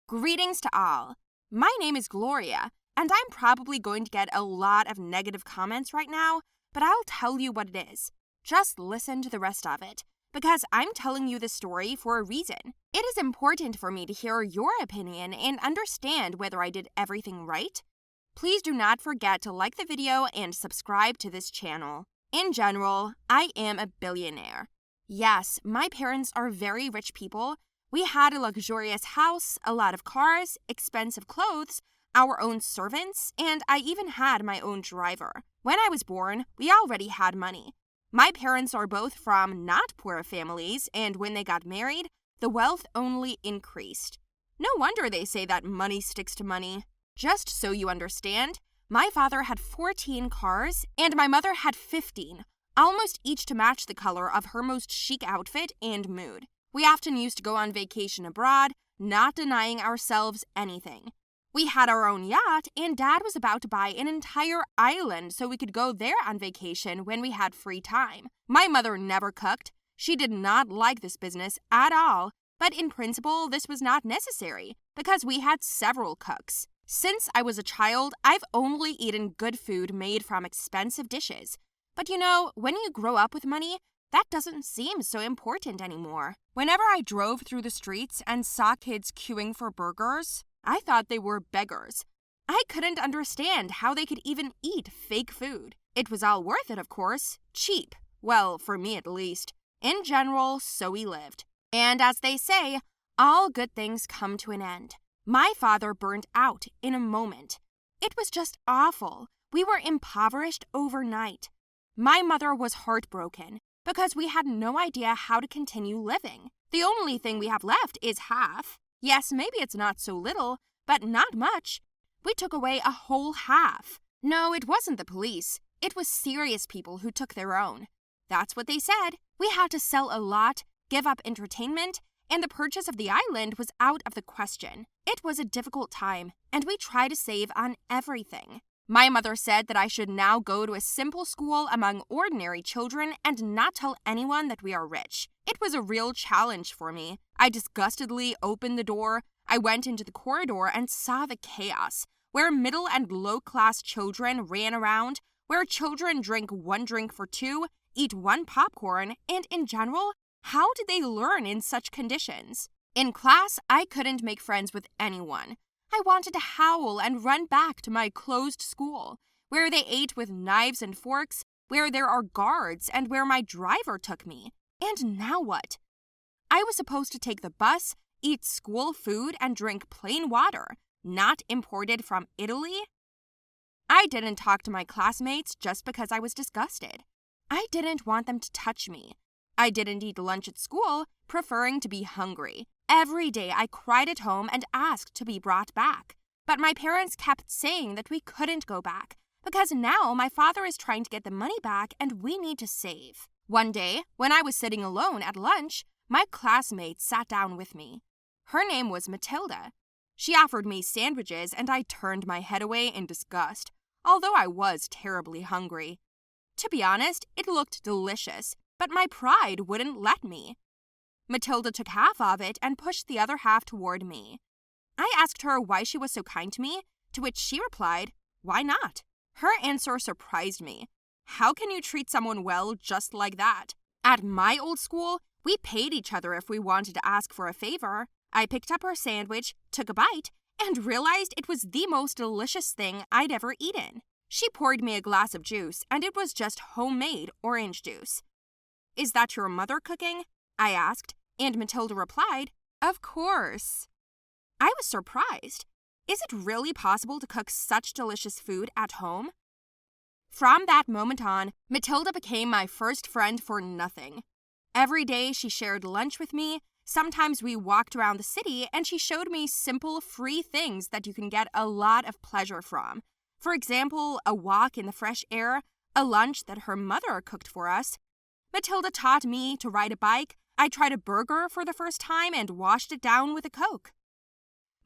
Greetings to all. My name is Gloria, and I'm probably going to get a lot of negative comments right now, but I'll tell you what it is. Just listen to the rest of it, because I'm telling you this story for a reason. It is important for me to hear your opinion and understand whether I did everything right. Please do not forget to like the video and subscribe to this channel. In general, I am a billionaire. Yes, my parents are very rich people. We had a luxurious house, a lot of cars, expensive clothes, our own servants, and I even had my own driver. When I was born, we already had money. My parents are both from not poor families, and when they got married, the wealth only increased. No wonder they say that money sticks to money. Just so you understand, my father had 14 cars, and my mother had 15, almost each to match the color of her most chic outfit and mood. We often used to go on vacation abroad, not denying ourselves anything. We had our own yacht, and Dad was about to buy an entire island so we could go there on vacation when we had free time. My mother never cooked. She did not like this business at all, but in principle, this was not necessary because we had several cooks. Since I was a child, I've only eaten good food made from expensive dishes. But when you grow up with money, that doesn't seem so important anymore. Whenever I drove through the streets and saw kids queuing for burgers, I thought they were beggars. I couldn't understand how they could even eat fake food. It was all worth it, of course. Cheap. Well, for me at least. In general, so we lived. And as they say, all good things come to an end. My father burned out in a moment. It was just awful. We were impoverished overnight. My mother was heartbroken because we had no idea how to continue living. The only thing we have left is half. Yes, maybe it's not so little, but not much. We took away a whole half. No, it wasn't the police. It was serious people who took their own. That's what they said. We had to sell a lot, give up entertainment, and the purchase of the island was out of the question. It was a difficult time, and we tried to save on everything. My mother said that I should now go to a simple school among ordinary children and not tell anyone that we are rich. It was a real challenge for me. I disgustedly opened the door. I went into the corridor and saw the chaos, where middle and low-class children ran around, where children drink one drink for two, eat one popcorn, and in general, how did they learn in such conditions? In class, I couldn't make friends with anyone. I wanted to howl and run back to my closed school, where they ate with knives and forks, where there are guards, and where my driver took me. And now what? I was supposed to take the bus, eat school food, and drink plain water, not imported from Italy? I didn't talk to my classmates just because I was disgusted. I didn't want them to touch me. I didn't eat lunch at school, preferring to be hungry. Every day I cried at home and asked to be brought back. But my parents kept saying that we couldn't go back because now my father is trying to get the money back and we need to save. One day, when I was sitting alone at lunch, my classmate sat down with me. Her name was Matilda. She offered me sandwiches and I turned my head away in disgust, although I was terribly hungry. To be honest, it looked delicious, but my pride wouldn't let me. Matilda took half of it and pushed the other half toward me. I asked her why she was so kind to me, to which she replied, "Why not?" Her answer surprised me. How can you treat someone well just like that? At my old school, we paid each other if we wanted to ask for a favor. I picked up her sandwich, took a bite, and realized it was the most delicious thing I'd ever eaten. She poured me a glass of juice, and it was just homemade orange juice. "Is that your mother cooking?" I asked, and Matilda replied, "Of course." I was surprised. Is it really possible to cook such delicious food at home? From that moment on, Matilda became my first friend for nothing. Every day she shared lunch with me. Sometimes we walked around the city and she showed me simple, free things that you can get a lot of pleasure from. For example, a walk in the fresh air, a lunch that her mother cooked for us. Matilda taught me to ride a bike. I tried a burger for the first time and washed it down with a Coke.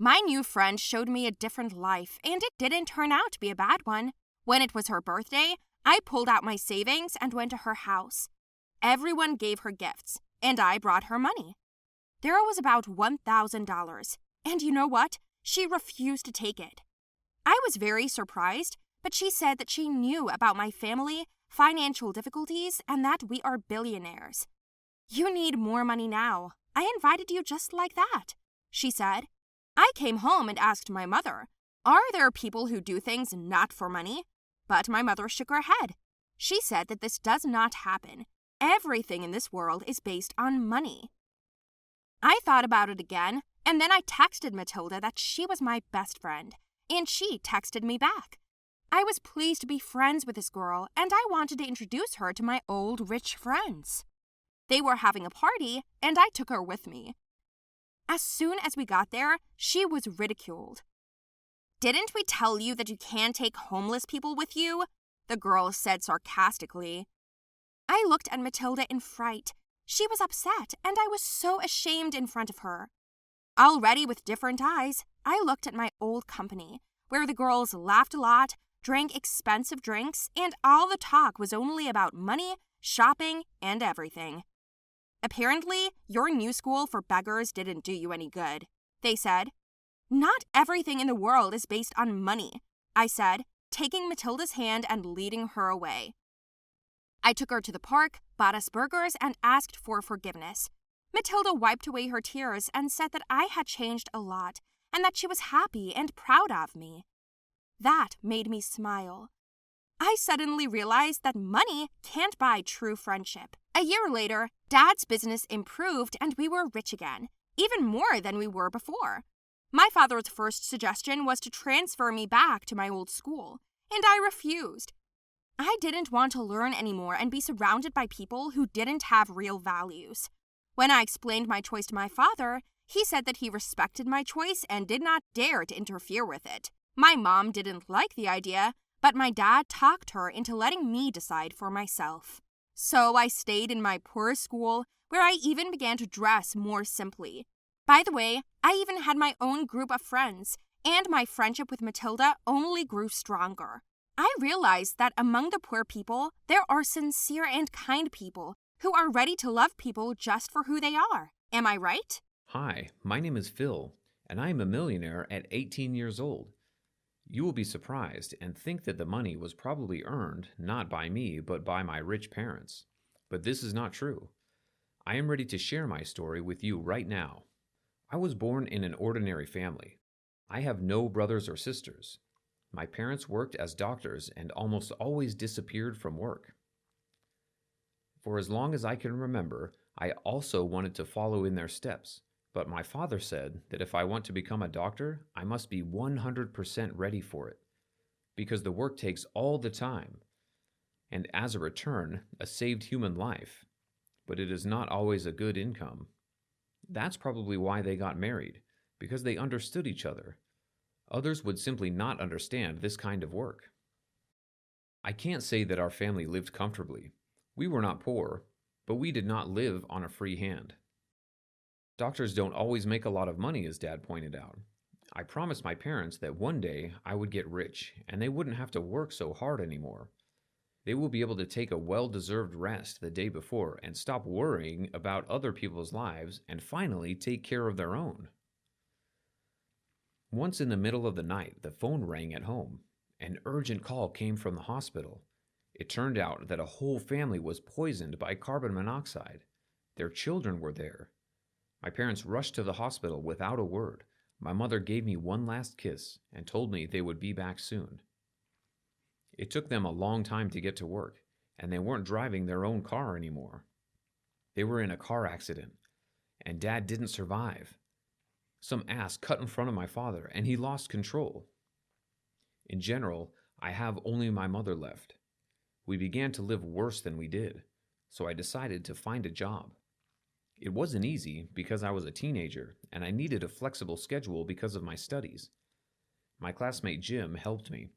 My new friend showed me a different life, and it didn't turn out to be a bad one. When it was her birthday, I pulled out my savings and went to her house. Everyone gave her gifts, and I brought her money. There was about $1,000. And you know what? She refused to take it. I was very surprised, but she said that she knew about my family, financial difficulties, and that we are billionaires. You need more money now. I invited you just like that, she said. I came home and asked my mother, are there people who do things not for money? But my mother shook her head. She said that this does not happen. Everything in this world is based on money. I thought about it again, and then I texted Matilda that she was my best friend, and she texted me back. I was pleased to be friends with this girl, and I wanted to introduce her to my old rich friends. They were having a party, and I took her with me. As soon as we got there, she was ridiculed. Didn't we tell you that you can't take homeless people with you? The girl said sarcastically. I looked at Matilda in fright. She was upset, and I was so ashamed in front of her. Already with different eyes, I looked at my old company, where the girls laughed a lot, drank expensive drinks, and all the talk was only about money, shopping, and everything. Apparently, your new school for beggars didn't do you any good, they said. Not everything in the world is based on money, I said, taking Matilda's hand and leading her away. I took her to the park, bought us burgers, and asked for forgiveness. Matilda wiped away her tears and said that I had changed a lot and that she was happy and proud of me. That made me smile. I suddenly realized that money can't buy true friendship. A year later, Dad's business improved and we were rich again, even more than we were before. My father's first suggestion was to transfer me back to my old school, and I refused. I didn't want to learn anymore and be surrounded by people who didn't have real values. When I explained my choice to my father, he said that he respected my choice and did not dare to interfere with it. My mom didn't like the idea, but my dad talked her into letting me decide for myself. So I stayed in my poor school, where I even began to dress more simply. By the way, I even had my own group of friends, and my friendship with Matilda only grew stronger. I realized that among the poor people, there are sincere and kind people who are ready to love people just for who they are. Am I right? Hi, my name is Phil, and I am a millionaire at 18 years old. You will be surprised and think that the money was probably earned not by me, but by my rich parents. But this is not true. I am ready to share my story with you right now. I was born in an ordinary family. I have no brothers or sisters. My parents worked as doctors and almost always disappeared from work. For as long as I can remember, I also wanted to follow in their steps, but my father said that if I want to become a doctor, I must be 100% ready for it, because the work takes all the time, and as a return, a saved human life, but it is not always a good income. That's probably why they got married, because they understood each other. Others would simply not understand this kind of work. I can't say that our family lived comfortably. We were not poor, but we did not live on a free hand. Doctors don't always make a lot of money, as Dad pointed out. I promised my parents that one day I would get rich and they wouldn't have to work so hard anymore. They will be able to take a well-deserved rest the day before and stop worrying about other people's lives and finally take care of their own. Once in the middle of the night, the phone rang at home. An urgent call came from the hospital. It turned out that a whole family was poisoned by carbon monoxide. Their children were there. My parents rushed to the hospital without a word. My mother gave me one last kiss and told me they would be back soon. It took them a long time to get to work, and they weren't driving their own car anymore. They were in a car accident, and Dad didn't survive. Some ass cut in front of my father, and he lost control. In general, I have only my mother left. We began to live worse than we did, so I decided to find a job. It wasn't easy because I was a teenager, and I needed a flexible schedule because of my studies. My classmate Jim helped me.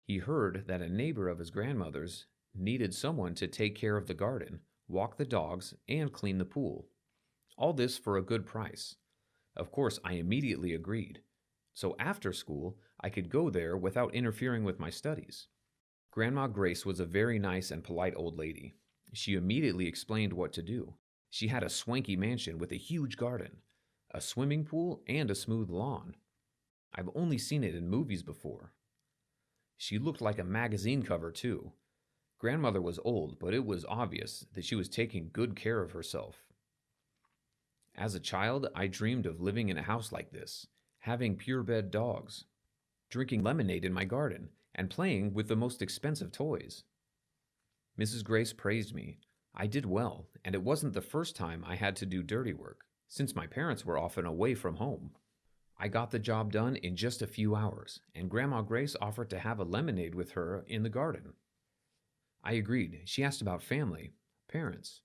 He heard that a neighbor of his grandmother's needed someone to take care of the garden, walk the dogs, and clean the pool. All this for a good price. Of course, I immediately agreed. So after school, I could go there without interfering with my studies. Grandma Grace was a very nice and polite old lady. She immediately explained what to do. She had a swanky mansion with a huge garden. a swimming pool, and a smooth lawn. I've only seen it in movies before. She looked like a magazine cover, too. Grandmother was old, but it was obvious that she was taking good care of herself. As a child, I dreamed of living in a house like this, having purebred dogs, drinking lemonade in my garden, and playing with the most expensive toys. Mrs. Grace praised me. I did well, and it wasn't the first time I had to do dirty work, since my parents were often away from home. I got the job done in just a few hours, and Grandma Grace offered to have a lemonade with her in the garden. I agreed. She asked about family, parents.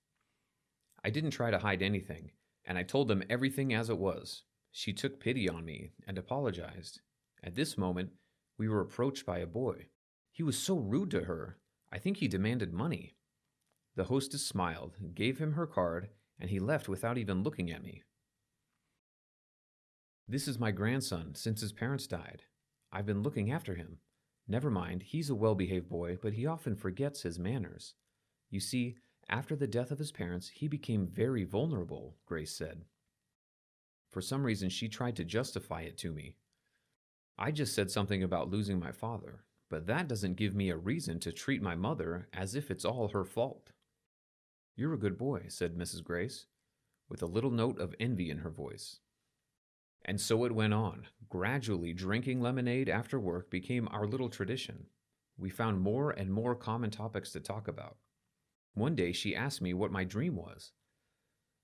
I didn't try to hide anything, and I told them everything as it was. She took pity on me and apologized. At this moment, we were approached by a boy. He was so rude to her. I think he demanded money. The hostess smiled, gave him her card, and he left without even looking at me. This is my grandson since his parents died. I've been looking after him. Never mind, he's a well-behaved boy, but he often forgets his manners. You see, after the death of his parents, he became very vulnerable, Grace said. For some reason, she tried to justify it to me. I just said something about losing my father, but that doesn't give me a reason to treat my mother as if it's all her fault. You're a good boy, said Mrs. Grace, with a little note of envy in her voice. And so it went on. Gradually, drinking lemonade after work became our little tradition. We found more and more common topics to talk about. One day she asked me what my dream was.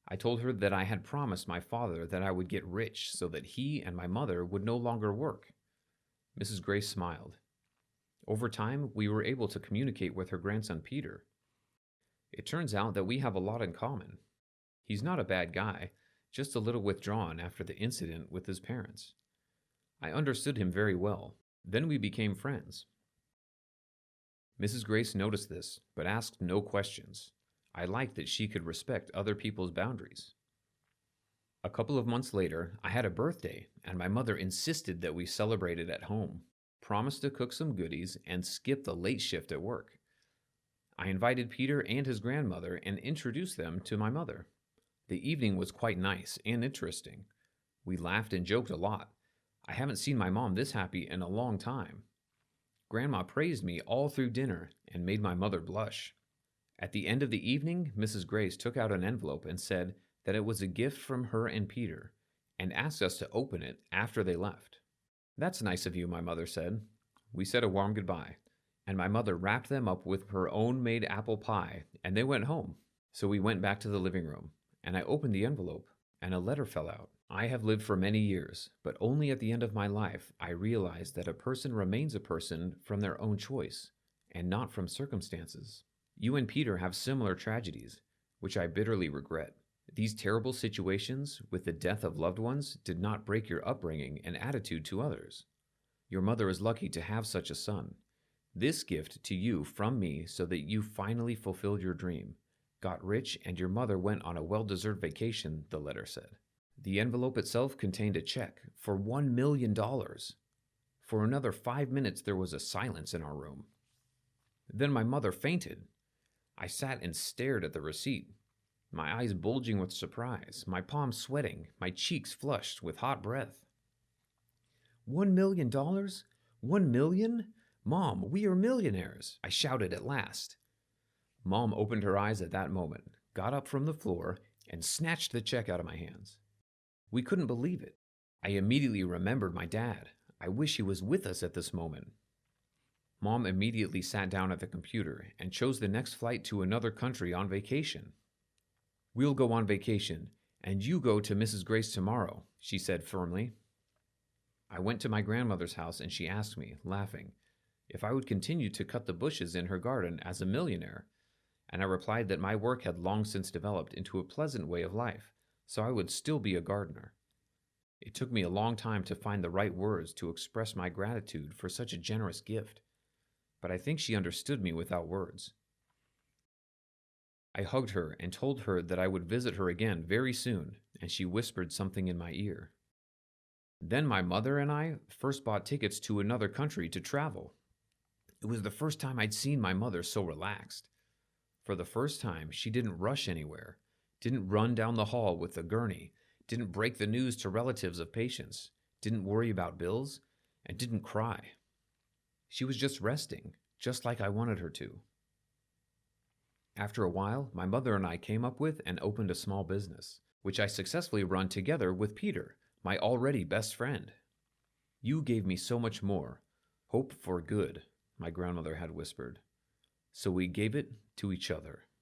I told her that I had promised my father that I would get rich so that he and my mother would no longer work. Mrs. Grace smiled. Over time, we were able to communicate with her grandson Peter. It turns out that we have a lot in common. He's not a bad guy, just a little withdrawn after the incident with his parents. I understood him very well. Then we became friends. Mrs. Grace noticed this, but asked no questions. I liked that she could respect other people's boundaries. A couple of months later, I had a birthday, and my mother insisted that we celebrate it at home, promised to cook some goodies, and skip the late shift at work. I invited Peter and his grandmother and introduced them to my mother. The evening was quite nice and interesting. We laughed and joked a lot. I haven't seen my mom this happy in a long time. Grandma praised me all through dinner and made my mother blush. At the end of the evening, Mrs. Grace took out an envelope and said that it was a gift from her and Peter, and asked us to open it after they left. That's nice of you, my mother said. We said a warm goodbye, and my mother wrapped them up with her own made apple pie, and they went home. So we went back to the living room, and I opened the envelope, and a letter fell out. I have lived for many years, but only at the end of my life I realized that a person remains a person from their own choice, and not from circumstances. You and Peter have similar tragedies, which I bitterly regret. These terrible situations with the death of loved ones did not break your upbringing and attitude to others. Your mother is lucky to have such a son. This gift to you from me so that you finally fulfilled your dream, got rich, and your mother went on a well-deserved vacation, the letter said. The envelope itself contained a check for $1 million. For another 5 minutes there was a silence in our room. Then my mother fainted. I sat and stared at the receipt, my eyes bulging with surprise, my palms sweating, my cheeks flushed with hot breath. $1 million? $1 million? Mom, we are millionaires, I shouted at last. Mom opened her eyes at that moment, got up from the floor, and snatched the check out of my hands. We couldn't believe it. I immediately remembered my dad. I wish he was with us at this moment. Mom immediately sat down at the computer and chose the next flight to another country on vacation. We'll go on vacation, and you go to Mrs. Grace tomorrow, she said firmly. I went to my grandmother's house and she asked me, laughing, if I would continue to cut the bushes in her garden as a millionaire, and I replied that my work had long since developed into a pleasant way of life, so I would still be a gardener. It took me a long time to find the right words to express my gratitude for such a generous gift, but I think she understood me without words. I hugged her and told her that I would visit her again very soon, and she whispered something in my ear. Then my mother and I first bought tickets to another country to travel. It was the first time I'd seen my mother so relaxed. For the first time, she didn't rush anywhere, didn't run down the hall with the gurney, didn't break the news to relatives of patients, didn't worry about bills, and didn't cry. She was just resting, just like I wanted her to. After a while, my mother and I came up with and opened a small business, which I successfully run together with Peter, my already best friend. You gave me so much more. Hope for good, my grandmother had whispered. So we gave it to each other.